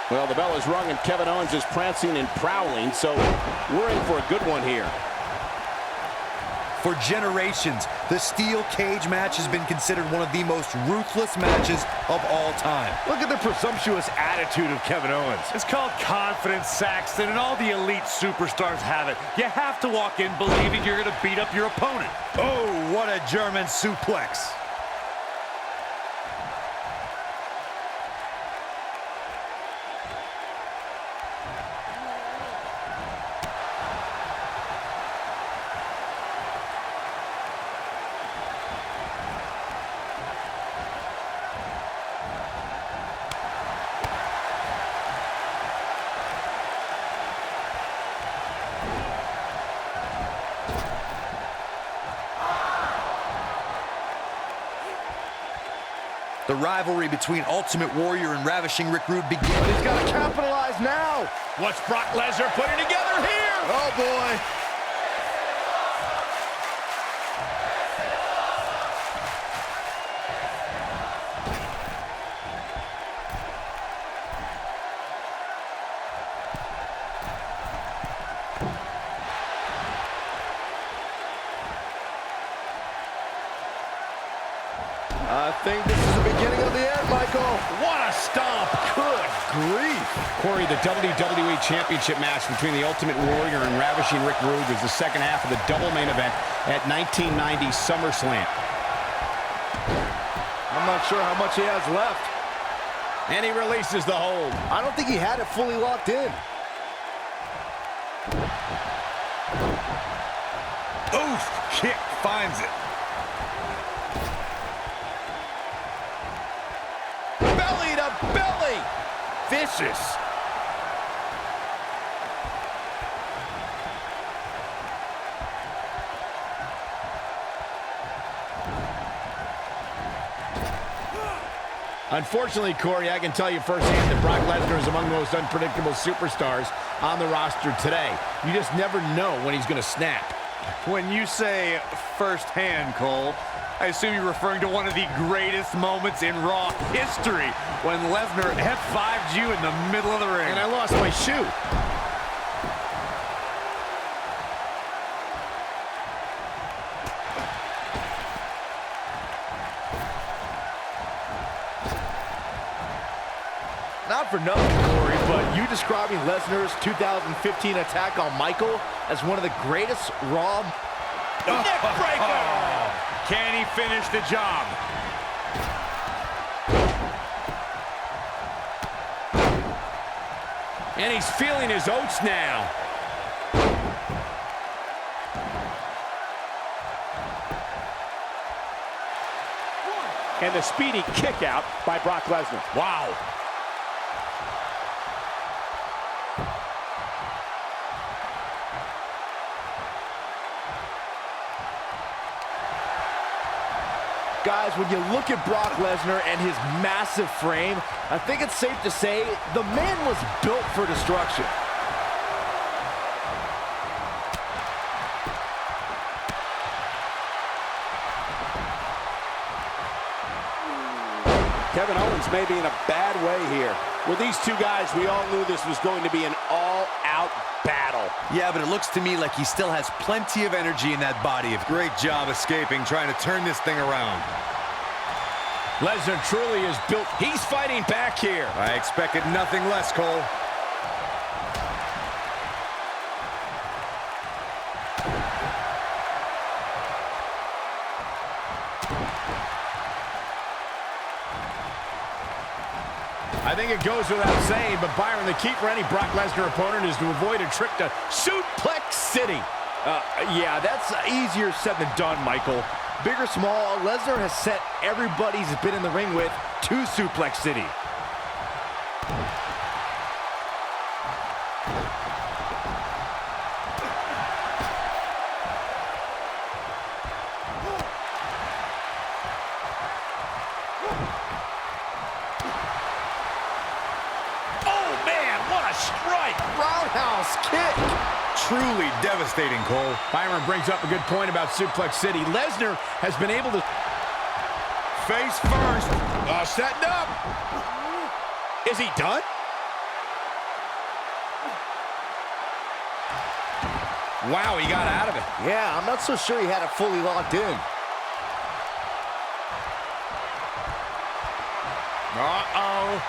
Well, the bell is rung and Kevin Owens is prancing and prowling, so we're in for a good one here. For generations, the steel cage match has been considered one of the most ruthless matches of all time. Look at the presumptuous attitude of Kevin Owens. It's called confidence, Saxton, and all the elite superstars have it. You have to walk in believing you're going to beat up your opponent. Oh, what a German suplex. The rivalry between Ultimate Warrior and Ravishing Rick Rude begins. But he's got to capitalize now. What's Brock Lesnar putting together here? Oh, boy. I think this is the beginning of the end, Michael. What a stomp. Good grief. Corey, the WWE Championship match between the Ultimate Warrior and Ravishing Rick Rude was the second half of the double main event at 1990 SummerSlam. I'm not sure how much he has left. And he releases the hold. I don't think he had it fully locked in. Oof, kick finds it. Belly to belly. Vicious. Unfortunately, Corey, I can tell you firsthand that Brock Lesnar is among the most unpredictable superstars on the roster today. You just never know when he's going to snap. When you say firsthand, Cole, I assume you're referring to one of the greatest moments in Raw history when Lesnar F5'd you in the middle of the ring. And I lost my shoe. Not for nothing, Corey, but you describing Lesnar's 2015 attack on Michael as one of the greatest Raw... Neck breaker! Can he finish the job? And he's feeling his oats now. And the speedy kick out by Brock Lesnar. Wow. Guys, when you look at Brock Lesnar and his massive frame, I think it's safe to say the man was built for destruction. Kevin Owens may be in a bad way here. With these two guys, we all knew this was going to be an all-out battle. Yeah, but it looks to me like he still has plenty of energy in that body. Great job escaping, trying to turn this thing around. Lesnar truly is built. He's fighting back here. I expected nothing less, Cole. I think it goes without saying, but Byron, the key for any Brock Lesnar opponent is to avoid a trip to Suplex City. Yeah, that's easier said than done, Michael. Big or small, Lesnar has sent everybody he's been in the ring with to Suplex City. Strike! Roundhouse kick! Truly devastating, Cole. Byron brings up a good point about Suplex City. Lesnar has been able to... Face first. Setting up. Is he done? Wow, he got out of it. Yeah, I'm not so sure he had it fully locked in. Uh-oh.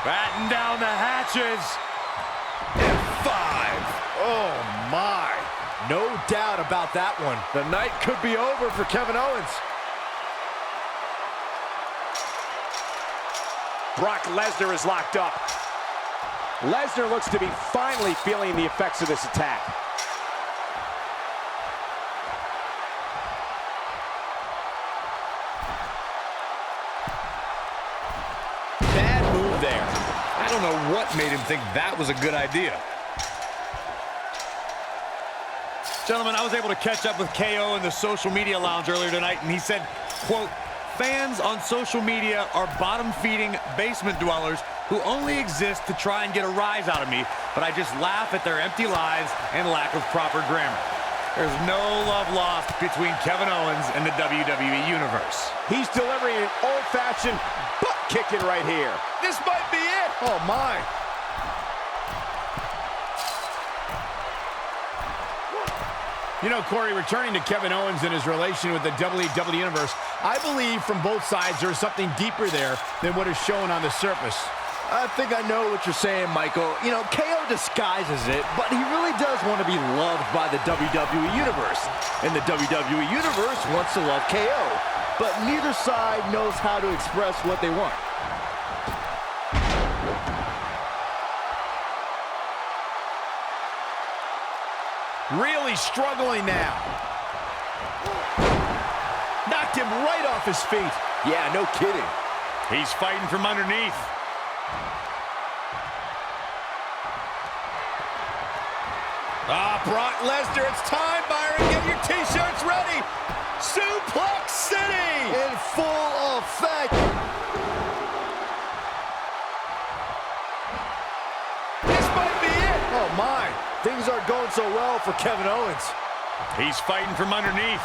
Batten down the hatches. F5. Oh, my. No doubt about that one. The night could be over for Kevin Owens. Brock Lesnar is locked up. Lesnar looks to be finally feeling the effects of this attack. Bad move there. I don't know what made him think that was a good idea. Gentlemen, I was able to catch up with KO in the social media lounge earlier tonight, and he said, quote, "Fans on social media are bottom-feeding basement dwellers who only exist to try and get a rise out of me, but I just laugh at their empty lives and lack of proper grammar." There's no love lost between Kevin Owens and the WWE Universe. He's delivering an old-fashioned butt-kicking right here. This might be it. Oh, my. You know, Corey, returning to Kevin Owens and his relation with the WWE Universe, I believe from both sides there's something deeper there than what is shown on the surface. I think I know what you're saying, Michael. You know, KO disguises it, but he really does want to be loved by the WWE Universe. And the WWE Universe wants to love KO. But neither side knows how to express what they want. Really struggling now. Knocked him right off his feet. Yeah, no kidding. He's fighting from underneath. Brock Lesnar, it's time, Byron. Get your T-shirts ready. Suplex City! In full effect. This might be it. Oh, my. Things aren't going so well for Kevin Owens. He's fighting from underneath.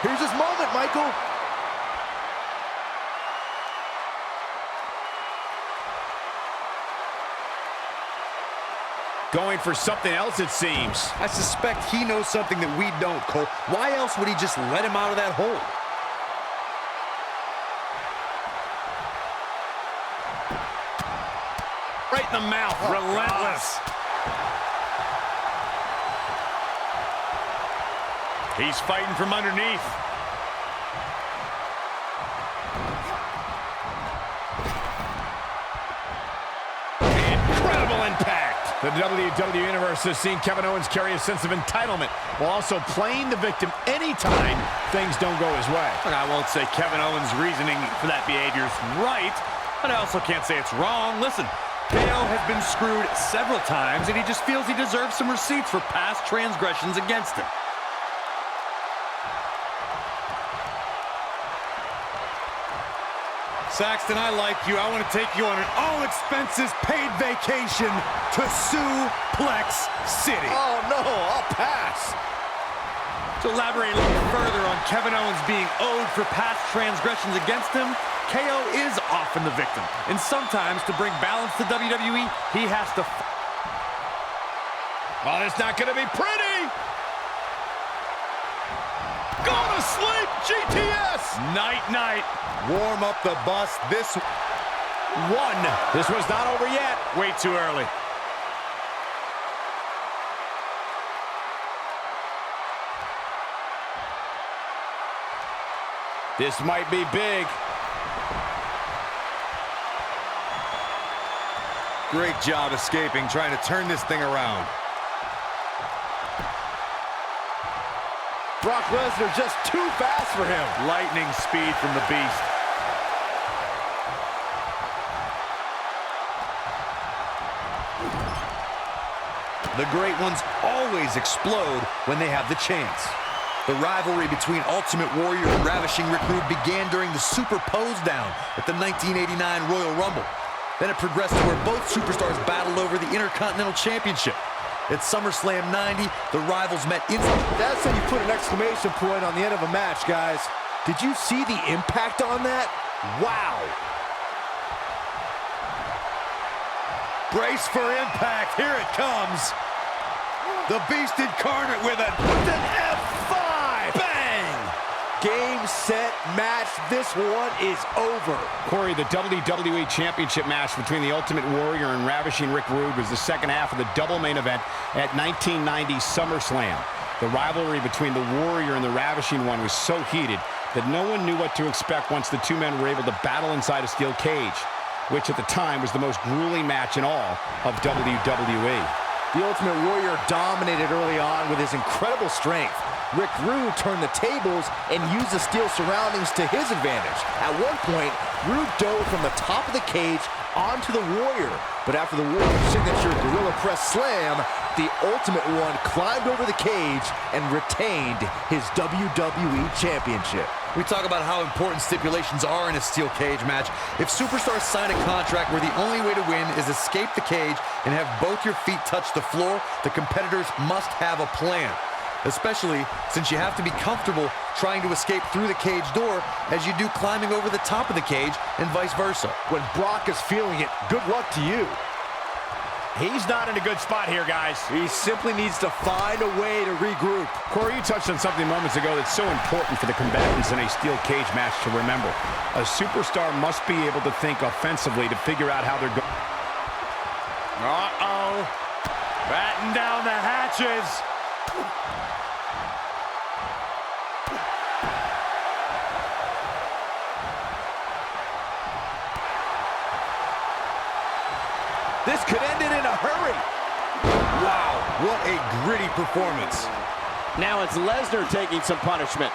Here's his moment, Michael. Going for something else, it seems. I suspect he knows something that we don't, Cole. Why else would he just let him out of that hole? Right in the mouth. Relentless. He's fighting from underneath. Incredible impact. The WWE Universe has seen Kevin Owens carry a sense of entitlement while also playing the victim anytime things don't go his way. Look, I won't say Kevin Owens' reasoning for that behavior is right, but I also can't say it's wrong. Listen, KO has been screwed several times, and he just feels he deserves some receipts for past transgressions against him. Saxton, I like you. I want to take you on an all-expenses-paid vacation to Suplex City. Oh, no, I'll pass. To elaborate a little further on Kevin Owens being owed for past transgressions against him, KO is often the victim. And sometimes, to bring balance to WWE, he has to... Oh, it's not going to be pretty. Go to sleep, GTS. Night-night. Warm up the bus. This one. This was not over yet. Way too early. This might be big. great job escaping, trying to turn this thing around. Brock Lesnar just too fast for him. Lightning speed from the Beast. The great ones always explode when they have the chance. The rivalry between Ultimate Warrior and Ravishing Rick Rude began during the Super Pose Down at the 1989 Royal Rumble. Then it progressed to where both superstars battled over the Intercontinental Championship. At SummerSlam 90, the rivals met instantly. That's how you put an exclamation point on the end of a match, guys. Did you see the impact on that? Wow. Brace for impact. Here it comes. The Beast Incarnate with an F5. Bang! Game, set, match. This one is over. Corey, the WWE Championship match between the Ultimate Warrior and Ravishing Rick Rude was the second half of the double main event at 1990 SummerSlam. The rivalry between the Warrior and the Ravishing One was so heated that no one knew what to expect once the two men were able to battle inside a steel cage, which at the time was the most grueling match in all of WWE. The Ultimate Warrior dominated early on with his incredible strength. Rick Rude turned the tables and used the steel surroundings to his advantage. At one point, Rude dove from the top of the cage onto the Warrior. But after the Warrior's signature Gorilla Press Slam, the Ultimate One climbed over the cage and retained his WWE Championship. We talk about how important stipulations are in a steel cage match. If superstars sign a contract where the only way to win is escape the cage and have both your feet touch the floor, the competitors must have a plan. Especially since you have to be comfortable trying to escape through the cage door as you do climbing over the top of the cage and vice versa. When Brock is feeling it, good luck to you. He's not in a good spot here, guys. He simply needs to find a way to regroup. Corey, you touched on something moments ago that's so important for the combatants in a steel cage match to remember. A superstar must be able to think offensively to figure out how they're going. Uh-oh. Batten down the hatches. This could end it in a hurry. Wow, what a gritty performance. Now it's Lesnar taking some punishment.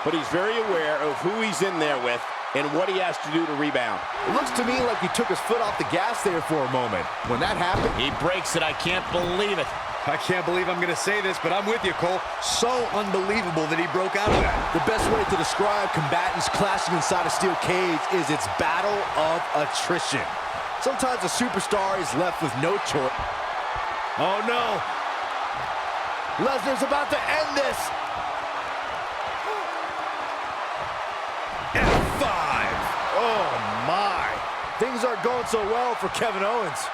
But he's very aware of who he's in there with and what he has to do to rebound. It looks to me like he took his foot off the gas there for a moment. When that happened, He breaks it. I can't believe it. I can't believe I'm going to say this, but I'm with you, Cole. So unbelievable that he broke out of that. the best way to describe combatants clashing inside a steel cage is its battle of attrition. Sometimes a superstar is left with no choice. Oh no! Lesnar's about to end this! F5! Oh my! Things aren't going so well for Kevin Owens.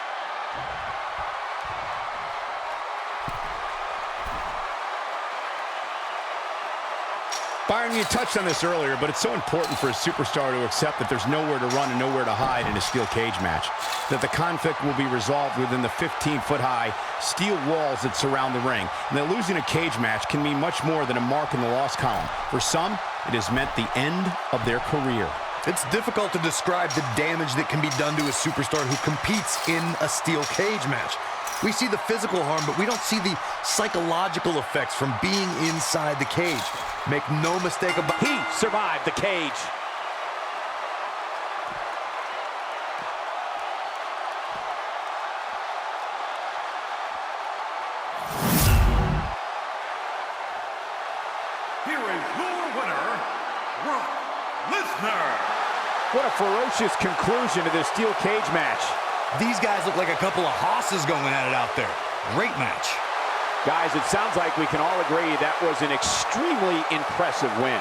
Byron, you touched on this earlier, but it's so important for a superstar to accept that there's nowhere to run and nowhere to hide in a steel cage match. That the conflict will be resolved within the 15-foot-high steel walls that surround the ring. And that losing a cage match can mean much more than a mark in the loss column. For some, it has meant the end of their career. It's difficult to describe the damage that can be done to a superstar who competes in a steel cage match. We see the physical harm, but we don't see the psychological effects from being inside the cage. Make no mistake about it. He survived the cage. Here is your winner, Brock Lesnar. What a ferocious conclusion to this steel cage match. These guys look like a couple of hosses going at it out there. Great match. Guys, it sounds like we can all agree that was an extremely impressive win.